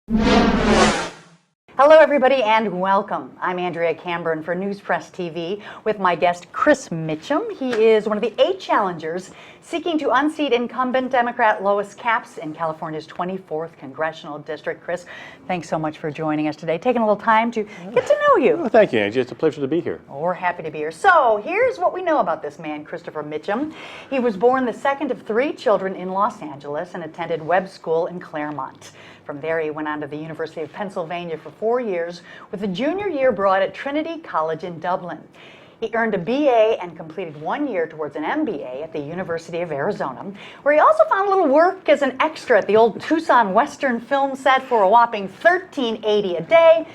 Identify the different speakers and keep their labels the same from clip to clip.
Speaker 1: Hello, everybody, and welcome. I'm Andrea Camburn for News Press TV with my guest, Chris Mitchum. He is one of the 8 challengers seeking to unseat incumbent Democrat Lois Capps in California's 24th Congressional District. Chris, thanks so much for joining us today, taking a little time to get to know you.
Speaker 2: Well, thank you, Angie. It's a pleasure to be here.
Speaker 1: We're happy to be here. So here's what we know about this man, Christopher Mitchum. He was born the second of 3 children in Los Angeles and attended Webb School in Claremont. From there, he went on to the University of Pennsylvania for 4 years, with a junior year abroad at Trinity College in Dublin. He earned a BA and completed 1 year towards an MBA at the University of Arizona, where he also found a little work as an extra at the old Tucson Western film set for a whopping $13.80 a day.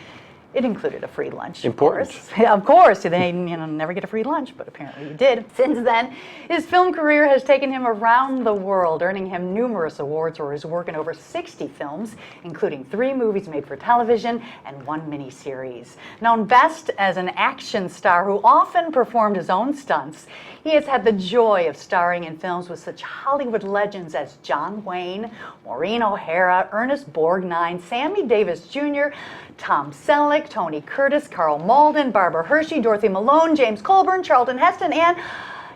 Speaker 1: It included a free lunch,
Speaker 2: Important.
Speaker 1: Of course. They never get a free lunch, but apparently you did. Since then, his film career has taken him around the world, earning him numerous awards for his work in over 60 films, including 3 movies made for television and 1 miniseries. Known best as an action star who often performed his own stunts, he has had the joy of starring in films with such Hollywood legends as John Wayne, Maureen O'Hara, Ernest Borgnine, Sammy Davis Jr., Tom Selleck, Tony Curtis, Carl Malden, Barbara Hershey, Dorothy Malone, James Colburn, Charlton Heston, and,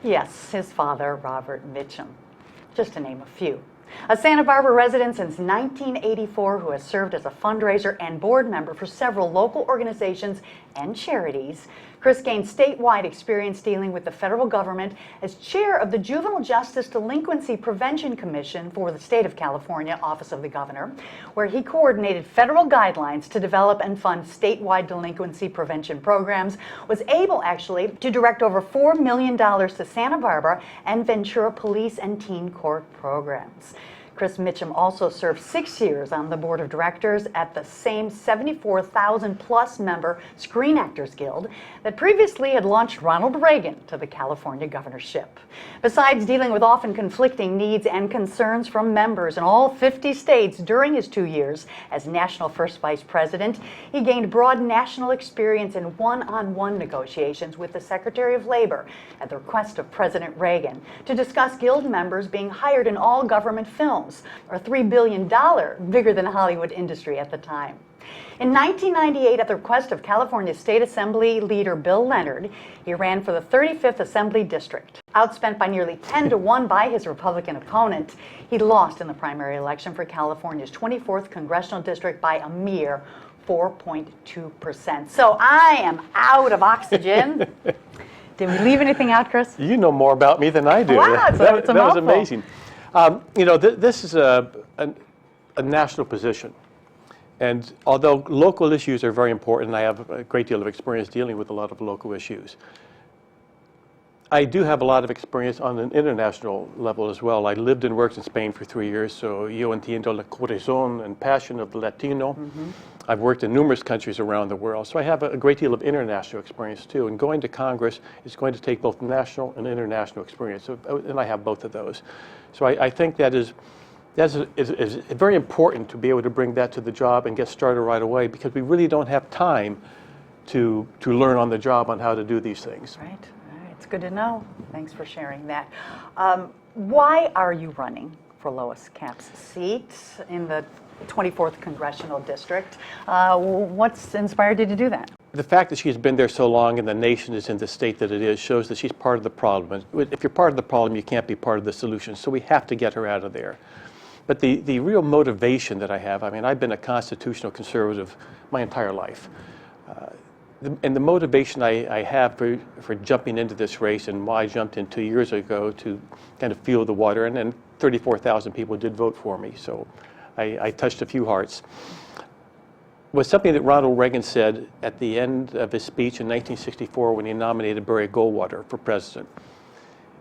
Speaker 1: yes, his father, Robert Mitchum, just to name a few. A Santa Barbara resident since 1984 who has served as a fundraiser and board member for several local organizations and charities, Chris gained statewide experience dealing with the federal government as chair of the Juvenile Justice Delinquency Prevention Commission for the state of California, Office of the Governor, where he coordinated federal guidelines to develop and fund statewide delinquency prevention programs, was able actually to direct over $4 million to Santa Barbara and Ventura Police and Teen Court programs. Chris Mitchum also served 6 years on the board of directors at the same 74,000 plus member Screen Actors Guild that previously had launched Ronald Reagan to the California governorship. Besides dealing with often conflicting needs and concerns from members in all 50 states during his 2 years as National First Vice President, he gained broad national experience in one-on-one negotiations with the Secretary of Labor at the request of President Reagan to discuss Guild members being hired in all government films, or $3 billion, bigger than the Hollywood industry at the time. In 1998, at the request of California State Assembly leader Bill Leonard, he ran for the 35th Assembly District. Outspent by nearly 10-1 by his Republican opponent, he lost in the primary election for California's 24th Congressional District by a mere 4.2%. So I am out of oxygen. Did we leave anything out, Chris?
Speaker 2: You know more about me than I do.
Speaker 1: Wow,
Speaker 2: that was amazing. This is a national position. And although local issues are very important, and I have a great deal of experience dealing with a lot of local issues, I do have a lot of experience on an international level as well. I lived and worked in Spain for 3 years, so yo entiendo el corazón and passion of the Latino. Mm-hmm. I've worked in numerous countries around the world, so I have a great deal of international experience too. And going to Congress is going to take both national and international experience, and I have both of those. So I think that is very important to be able to bring that to the job and get started right away, because we really don't have time to learn on the job on how to do these things.
Speaker 1: Right. It's good to know. Thanks for sharing that. Why are you running for Lois Capps' seat in the 24th Congressional District? What's inspired you to do that?
Speaker 2: The fact that she's been there so long and the nation is in the state that it is shows that she's part of the problem. If you're part of the problem, you can't be part of the solution. So we have to get her out of there. But the real motivation that I have, I've been a constitutional conservative my entire life. And the motivation I have for jumping into this race, and why I jumped in 2 years ago to kind of feel the water, and 34,000 people did vote for me, so I touched a few hearts, was something that Ronald Reagan said at the end of his speech in 1964 when he nominated Barry Goldwater for president.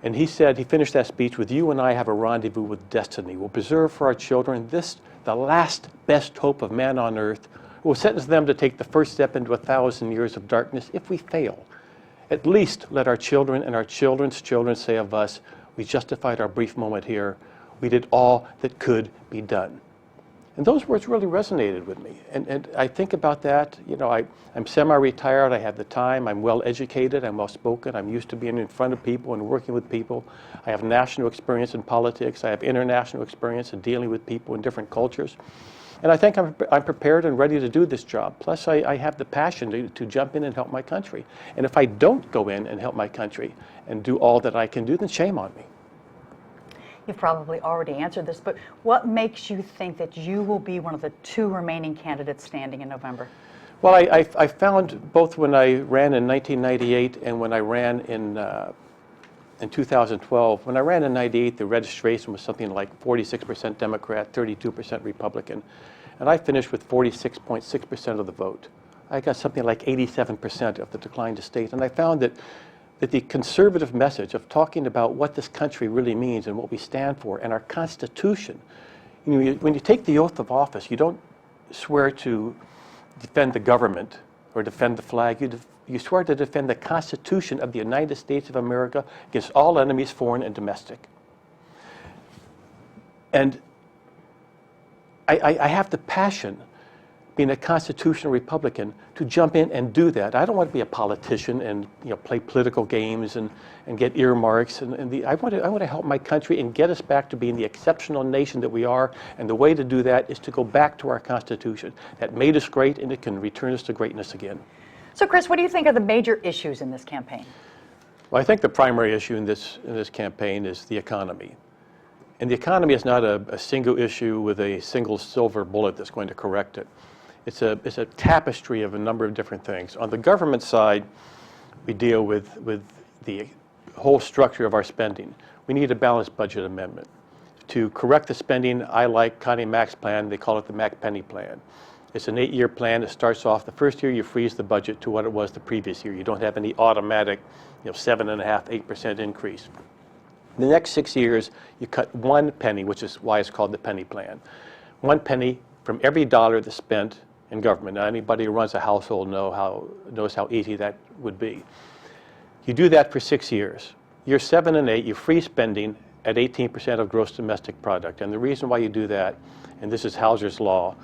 Speaker 2: And he said, he finished that speech with, "You and I have a rendezvous with destiny. We'll preserve for our children this, the last best hope of man on earth. We'll sentence them to take the first step into 1,000 years of darkness if we fail. At least let our children and our children's children say of us, we justified our brief moment here. We did all that could be done." And those words really resonated with me. And I think about that, I'm semi-retired, I have the time, I'm well educated, I'm well spoken, I'm used to being in front of people and working with people. I have national experience in politics, I have international experience in dealing with people in different cultures. And I think I'm prepared and ready to do this job. Plus, I have the passion to jump in and help my country. And if I don't go in and help my country and do all that I can do, then shame on me.
Speaker 1: You've probably already answered this, but what makes you think that you will be one of the 2 remaining candidates standing in November?
Speaker 2: Well, I found both when I ran in 1998 and when I ran in 2012. When I ran in 98, the registration was something like 46% Democrat, 32% Republican. And I finished with 46.6% of the vote. I got something like 87% of the decline to state. And I found that the conservative message of talking about what this country really means and what we stand for and our Constitution, when you take the oath of office, you don't swear to defend the government or defend the flag. You swear to defend the Constitution of the United States of America against all enemies, foreign and domestic. And I have the passion, being a constitutional Republican, to jump in and do that. I don't want to be a politician and play political games and get earmarks. I want to help my country and get us back to being the exceptional nation that we are. And the way to do that is to go back to our Constitution that made us great, and it can return us to greatness again.
Speaker 1: So, Chris, what do you think are the major issues in this campaign?
Speaker 2: Well, I think the primary issue in this campaign is the economy. And the economy is not a single issue with a single silver bullet that's going to correct it. It's a tapestry of a number of different things. On the government side, we deal with the whole structure of our spending. We need a balanced budget amendment. To correct the spending, I like Connie Mac's plan. They call it the Mac-Penny plan. It's an 8-year plan. It starts off the first year, you freeze the budget to what it was the previous year. You don't have any automatic 7.5%, 8% increase. The next 6 years, you cut 1 penny, which is why it's called the penny plan. 1 penny from every dollar that's spent in government. Now, anybody who runs a household knows how easy that would be. You do that for 6 years. Year 7 and 8, you freeze spending at 18% of gross domestic product. And the reason why you do that, and this is Hauser's law,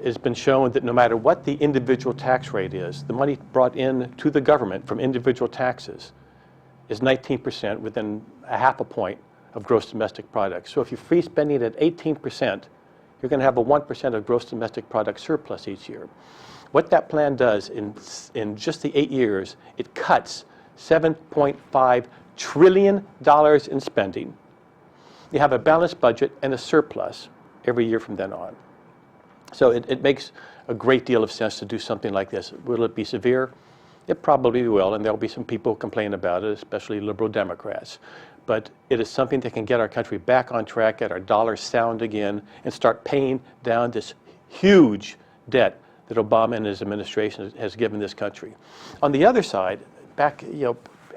Speaker 2: it's been shown that no matter what the individual tax rate is, the money brought in to the government from individual taxes is 19% within a half a point of gross domestic product. So if you freeze spending at 18%, you're going to have a 1% of gross domestic product surplus each year. What that plan does in just the 8 years, it cuts $7.5 trillion in spending. You have a balanced budget and a surplus every year from then on. So it makes a great deal of sense to do something like this. Will it be severe? It probably will, and there'll be some people who complain about it, especially liberal Democrats. But it is something that can get our country back on track, get our dollar sound again, and start paying down this huge debt that Obama and his administration has given this country. On the other side, back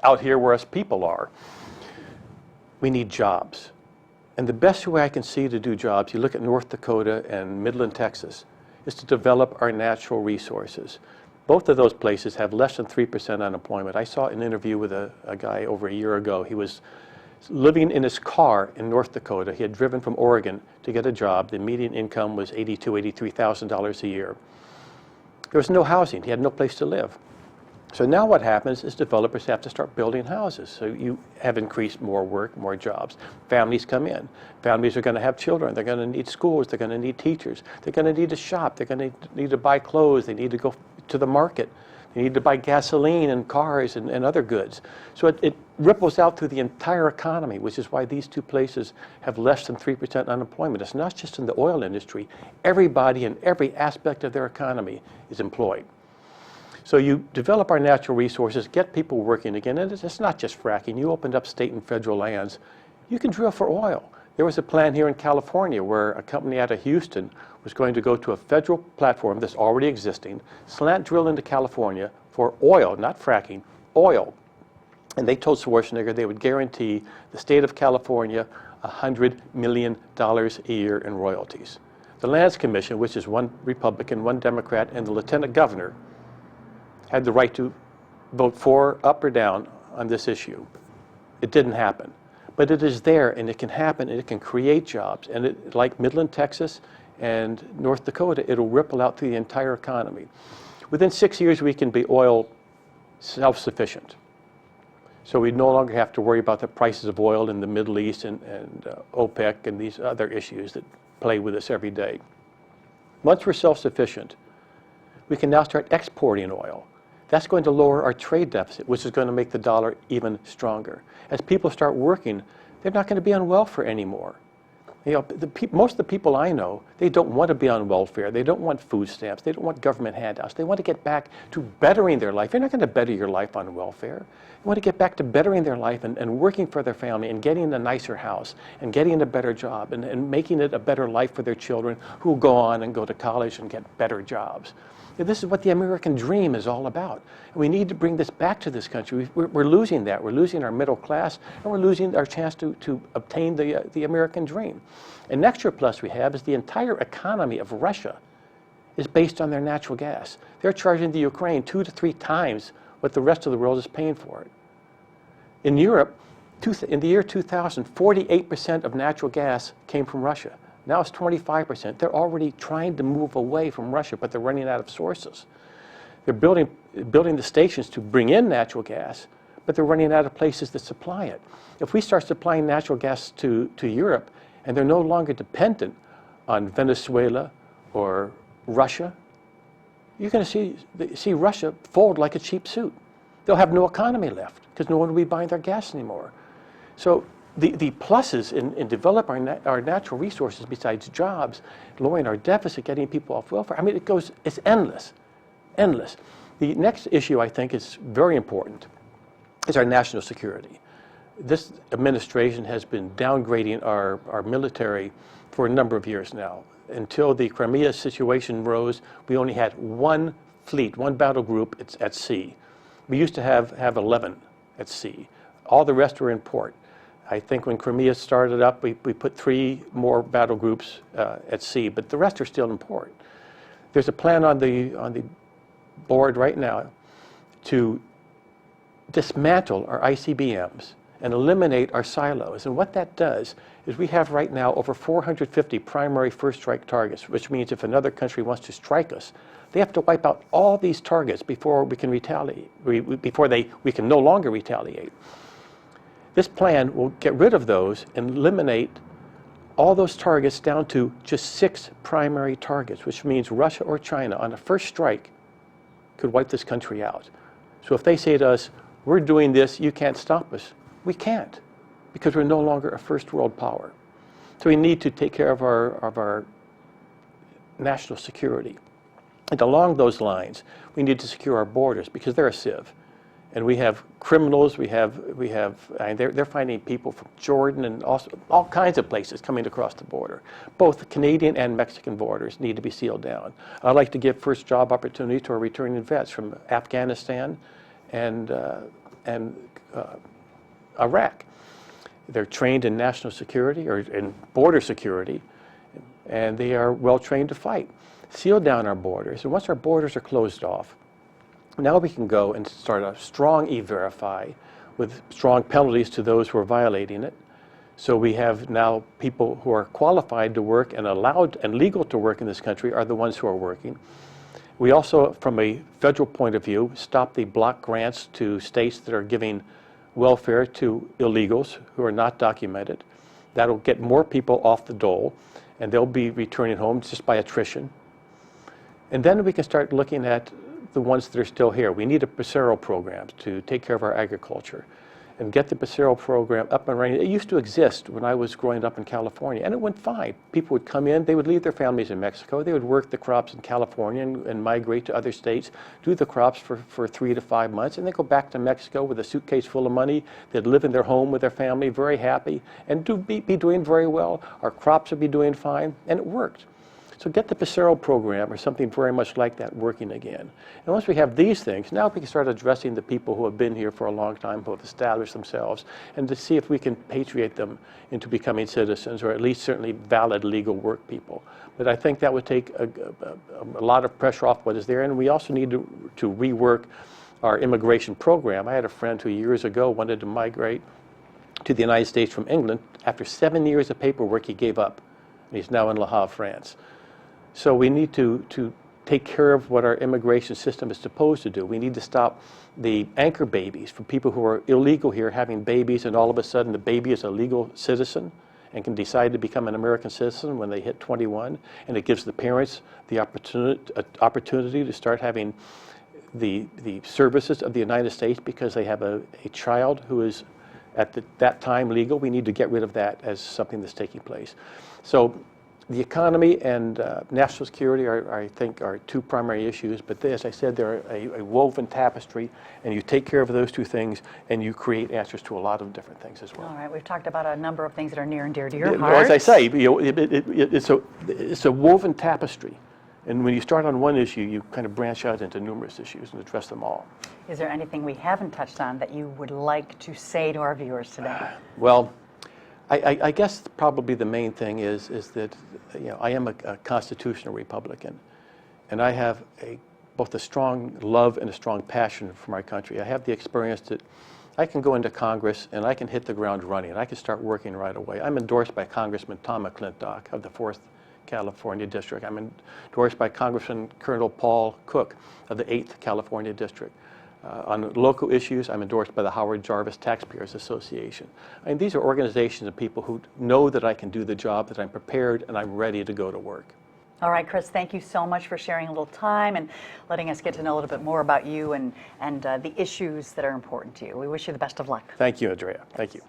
Speaker 2: out here where us people are, we need jobs. And the best way I can see to do jobs, you look at North Dakota and Midland, Texas, is to develop our natural resources. Both of those places have less than 3% unemployment. I saw an interview with a guy over a year ago. He was living in his car in North Dakota. He had driven from Oregon to get a job. The median income was $82,000, $83,000 a year. There was no housing. He had no place to live. So now what happens is developers have to start building houses. So you have increased more work, more jobs. Families come in. Families are going to have children. They're going to need schools. They're going to need teachers. They're going to need to shop. They're going to need to buy clothes. They need to go to the market. They need to buy gasoline and cars and other goods. So it ripples out through the entire economy, which is why these two places have less than 3% unemployment. It's not just in the oil industry. Everybody in every aspect of their economy is employed. So you develop our natural resources, get people working again, and it's not just fracking. You opened up state and federal lands. You can drill for oil. There was a plan here in California where a company out of Houston was going to go to a federal platform that's already existing, slant drill into California for oil, not fracking, oil. And they told Schwarzenegger they would guarantee the state of California $100 million a year in royalties. The Lands Commission, which is 1 Republican, 1 Democrat, and the lieutenant governor, had the right to vote for, up or down on this issue. It didn't happen. But it is there, and it can happen, and it can create jobs. And like Midland, Texas, and North Dakota, it'll ripple out through the entire economy. Within 6 years, we can be oil self-sufficient. So we no longer have to worry about the prices of oil in the Middle East and OPEC and these other issues that play with us every day. Once we're self-sufficient, we can now start exporting oil. That's going to lower our trade deficit, which is going to make the dollar even stronger. As people start working, they're not going to be on welfare anymore. You know, most of the people I know, they don't want to be on welfare. They don't want food stamps. They don't want government handouts. They want to get back to bettering their life. You're not going to better your life on welfare. You want to get back to bettering their life and working for their family and getting a nicer house and getting a better job and making it a better life for their children who will go on and go to college and get better jobs. This is what the American dream is all about. And we need to bring this back to this country. We're losing that. We're losing our middle class, and we're losing our chance to obtain the American dream. An extra plus we have is the entire economy of Russia is based on their natural gas. They're charging the Ukraine 2 to 3 times what the rest of the world is paying for it. In Europe, in the year 2000, 48% of natural gas came from Russia. Now it's 25%. They're already trying to move away from Russia, but they're running out of sources. They're building the stations to bring in natural gas, but they're running out of places to supply it. If we start supplying natural gas to Europe, and they're no longer dependent on Venezuela or Russia, you're going to see Russia fold like a cheap suit. They'll have no economy left because no one will be buying their gas anymore. So the pluses in developing our natural resources besides jobs, lowering our deficit, getting people off welfare, I mean, it's endless, endless. The next issue I think is very important is our national security. This administration has been downgrading our military for a number of years now. Until the Crimea situation rose, we only had one fleet, one battle group at sea. We used to have 11 at sea. All the rest were in port. I think when Crimea started up, we put 3 more battle groups at sea, but the rest are still in port. There's a plan on the board right now to dismantle our ICBMs and eliminate our silos. And what that does is we have right now over 450 primary first strike targets, which means if another country wants to strike us, they have to wipe out all these targets before we can retaliate, before we can no longer retaliate. This plan will get rid of those and eliminate all those targets down to just 6 primary targets, which means Russia or China on a first strike could wipe this country out. So if they say to us, we're doing this, you can't stop us, we can't, because we're no longer a first world power. So we need to take care of our national security. And along those lines, we need to secure our borders because they're a sieve. And we have criminals, they're finding people from Jordan and also all kinds of places coming across the border. Both the Canadian and Mexican borders need to be sealed down. I'd like to give first job opportunity to our returning vets from Afghanistan and Iraq. They're trained in national security or in border security, and they are well trained to fight. Seal down our borders, and once our borders are closed off, now we can go and start a strong E-Verify with strong penalties to those who are violating it. So we have now people who are qualified to work and allowed and legal to work in this country are the ones who are working. We also, from a federal point of view, stop the block grants to states that are giving welfare to illegals who are not documented. That'll get more people off the dole, and they'll be returning home just by attrition. And then we can start looking at the ones that are still here. We need a PACERO program to take care of our agriculture and get the PACERO program up and running. It used to exist when I was growing up in California, and it went fine. People would come in, they would leave their families in Mexico, they would work the crops in California and migrate to other states, do the crops for 3 to 5 months, and then go back to Mexico with a suitcase full of money. They'd live in their home with their family, very happy, and be doing very well. Our crops would be doing fine, and it worked. So get the PACERO program or something very much like that working again. And once we have these things, now we can start addressing the people who have been here for a long time, who have established themselves, and to see if we can patriate them into becoming citizens, or at least certainly valid legal work people. But I think that would take a lot of pressure off what is there, and we also need to rework our immigration program. I had a friend who years ago wanted to migrate to the United States from England. After 7 years of paperwork, he gave up, and he's now in Le Havre, France. So we need to take care of what our immigration system is supposed to do. We need to stop the anchor babies from people who are illegal here having babies, and all of a sudden the baby is a legal citizen and can decide to become an American citizen when they hit 21, and it gives the parents the opportunity to start having the services of the United States because they have a child who is at that time legal. We need to get rid of that as something that's taking place. So the economy and national security I think, are two primary issues, but as I said, they're a woven tapestry, and you take care of those two things, and you create answers to a lot of different things as well.
Speaker 1: All right, we've talked about a number of things that are near and dear to your
Speaker 2: Well,
Speaker 1: heart.
Speaker 2: as I say, it's a woven tapestry, and when you start on one issue, you kind of branch out into numerous issues and address them all.
Speaker 1: Is there anything we haven't touched on that you would like to say to our viewers today?
Speaker 2: Well, I guess probably the main thing is that I am a constitutional Republican, and I have both a strong love and a strong passion for my country. I have the experience that I can go into Congress and I can hit the ground running, and I can start working right away. I'm endorsed by Congressman Tom McClintock of the 4th California District. I'm endorsed by Congressman Colonel Paul Cook of the 8th California District. On local issues, I'm endorsed by the Howard Jarvis Taxpayers Association. I mean, these are organizations of people who know that I can do the job, that I'm prepared, and I'm ready to go to work.
Speaker 1: All right, Chris, thank you so much for sharing a little time and letting us get to know a little bit more about you and the issues that are important to you. We wish you the best of luck.
Speaker 2: Thank you, Andrea. Thank you.